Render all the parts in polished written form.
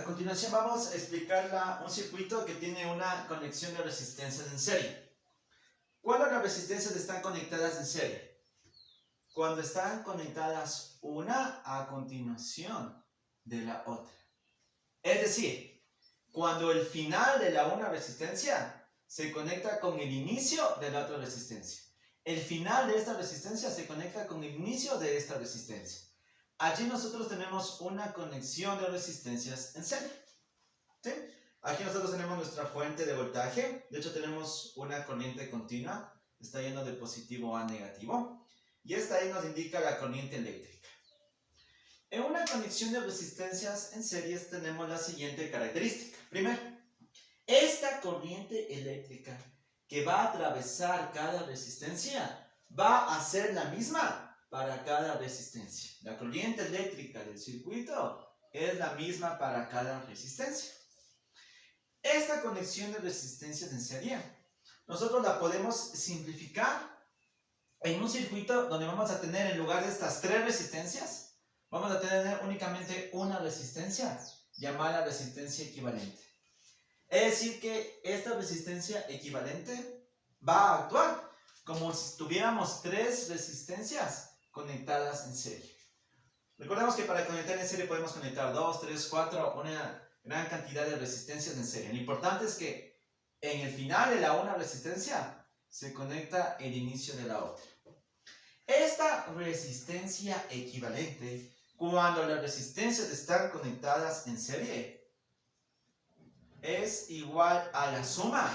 A continuación vamos a explicar un circuito que tiene una conexión de resistencias en serie. ¿Cuándo las resistencias están conectadas en serie? Cuando están conectadas una a continuación de la otra. Es decir, cuando el final de la una resistencia se conecta con el inicio de la otra resistencia. El final de esta resistencia se conecta con el inicio de esta resistencia. Allí nosotros tenemos una conexión de resistencias en serie. ¿Sí? Aquí nosotros tenemos nuestra fuente de voltaje. De hecho tenemos una corriente continua. Está yendo de positivo a negativo. Y esta ahí nos indica la corriente eléctrica. En una conexión de resistencias en series tenemos la siguiente característica. Primero, esta corriente eléctrica que va a atravesar cada resistencia va a ser la misma para cada resistencia. La corriente eléctrica del circuito es la misma para cada resistencia. Esta conexión de resistencias en serie, nosotros la podemos simplificar en un circuito donde vamos a tener, en lugar de estas tres resistencias, vamos a tener únicamente una resistencia llamada resistencia equivalente. Es decir que esta resistencia equivalente va a actuar como si tuviéramos tres resistencias conectadas en serie. Recordemos que para conectar en serie podemos conectar 2, 3, 4, una gran cantidad de resistencias en serie. Lo importante es que en el final de la una resistencia se conecta el inicio de la otra. Esta resistencia equivalente, cuando las resistencias están conectadas en serie, es igual a la suma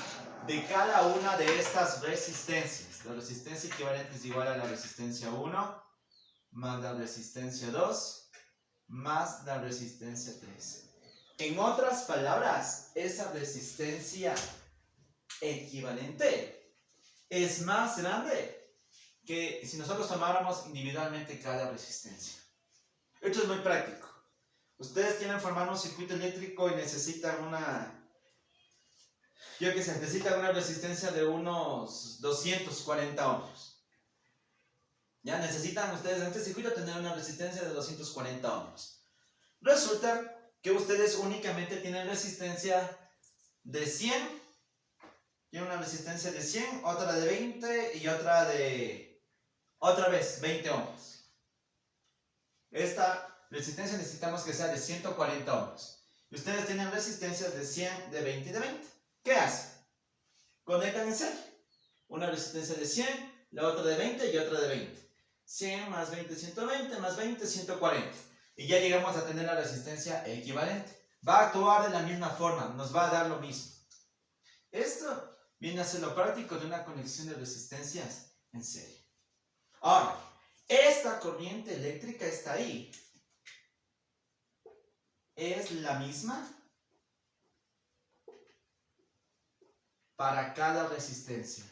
de cada una de estas resistencias. La resistencia equivalente es igual a la resistencia 1 más la resistencia 2 más la resistencia 3. En otras palabras, esa resistencia equivalente es más grande que si nosotros tomáramos individualmente cada resistencia. Esto es muy práctico. Ustedes quieren formar un circuito eléctrico y necesitan necesitan una resistencia de unos 240 ohmios. Ya necesitan ustedes en este circuito tener una resistencia de 240 ohmios. Resulta que ustedes únicamente tienen resistencia de 100. Tienen una resistencia de 100, otra de 20 y otra vez 20 ohmios. Esta resistencia necesitamos que sea de 140 ohmios. Y ustedes tienen resistencias de 100, de 20 y de 20. ¿Qué hacen? Conectan en serie. Una resistencia de 100, la otra de 20 y otra de 20. 100 más 20, 120, más 20, 140. Y ya llegamos a tener la resistencia equivalente. Va a actuar de la misma forma, nos va a dar lo mismo. Esto viene a ser lo práctico de una conexión de resistencias en serie. Ahora, esta corriente eléctrica está ahí. Es la misma para cada resistencia.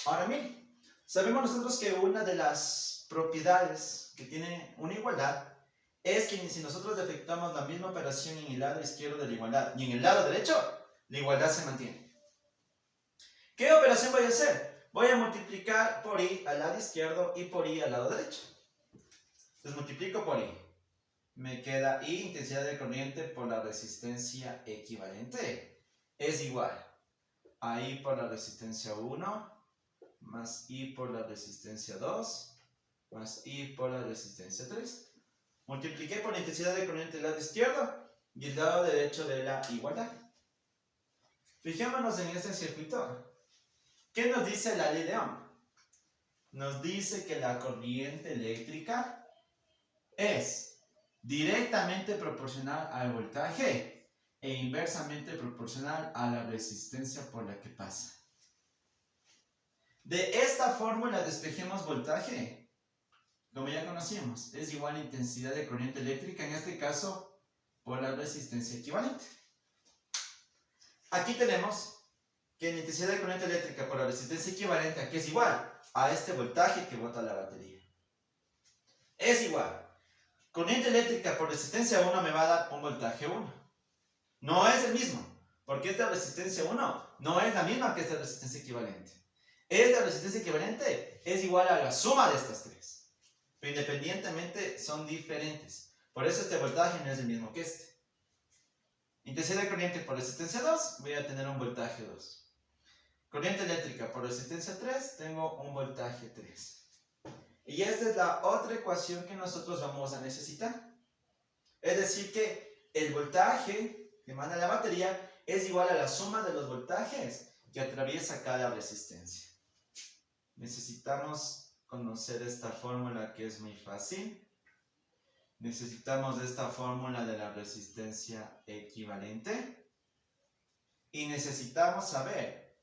Ahora miren, sabemos nosotros que una de las propiedades que tiene una igualdad es que si nosotros efectuamos la misma operación en el lado izquierdo de la igualdad y en el lado derecho, la igualdad se mantiene. ¿Qué operación voy a hacer? Voy a multiplicar por i al lado izquierdo y por i al lado derecho. Entonces multiplico por i. Me queda i, intensidad de corriente por la resistencia equivalente, es igual a i por la resistencia 1 más i por la resistencia 2 más i por la resistencia 3. Multipliqué por la intensidad de corriente del lado izquierdo y el lado derecho de la igualdad. Fijémonos en este circuito. ¿Qué nos dice la ley de Ohm? Nos dice que la corriente eléctrica es directamente proporcional al voltaje e inversamente proporcional a la resistencia por la que pasa. De esta fórmula despejemos voltaje, como ya conocíamos, es igual a intensidad de corriente eléctrica, en este caso por la resistencia equivalente. Aquí tenemos que la intensidad de corriente eléctrica por la resistencia equivalente, aquí es igual a este voltaje que bota la batería. Es igual. Corriente eléctrica por resistencia 1 me va a dar un voltaje 1. No es el mismo, porque esta resistencia 1 no es la misma que esta resistencia equivalente. Esta resistencia equivalente es igual a la suma de estas tres. Pero independientemente son diferentes. Por eso este voltaje no es el mismo que este. Intensidad de corriente por resistencia 2, voy a tener un voltaje 2. Corriente eléctrica por resistencia 3, tengo un voltaje 3. Y esta es la otra ecuación que nosotros vamos a necesitar. Es decir que el voltaje que emana la batería es igual a la suma de los voltajes que atraviesa cada resistencia. Necesitamos conocer esta fórmula que es muy fácil. Necesitamos esta fórmula de la resistencia equivalente. Y necesitamos saber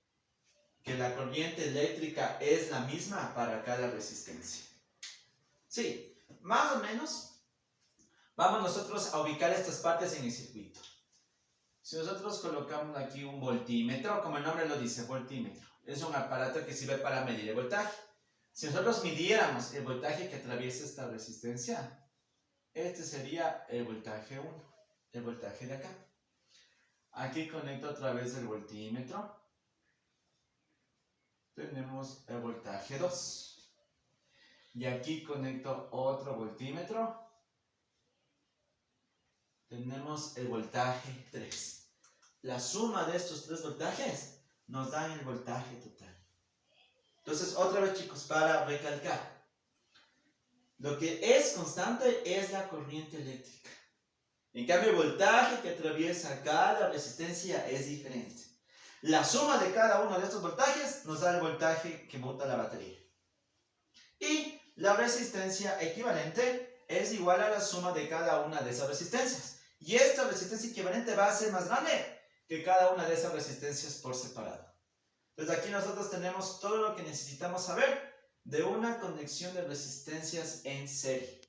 que la corriente eléctrica es la misma para cada resistencia. Sí, más o menos vamos nosotros a ubicar estas partes en el circuito. Si nosotros colocamos aquí un voltímetro, como el nombre lo dice, voltímetro, es un aparato que sirve para medir el voltaje. Si nosotros midiéramos el voltaje que atraviesa esta resistencia, este sería el voltaje 1, el voltaje de acá. Aquí conecto otra vez el voltímetro. Tenemos el voltaje 2. Y aquí conecto otro voltímetro. Tenemos el voltaje 3. La suma de estos tres voltajes nos dan el voltaje total. Entonces, otra vez, chicos, para recalcar. Lo que es constante es la corriente eléctrica. En cambio, el voltaje que atraviesa cada resistencia es diferente. La suma de cada uno de estos voltajes nos da el voltaje que bota la batería. Y la resistencia equivalente es igual a la suma de cada una de esas resistencias. Y esta resistencia equivalente va a ser más grande que cada una de esas resistencias por separado. Entonces aquí nosotros tenemos todo lo que necesitamos saber de una conexión de resistencias en serie.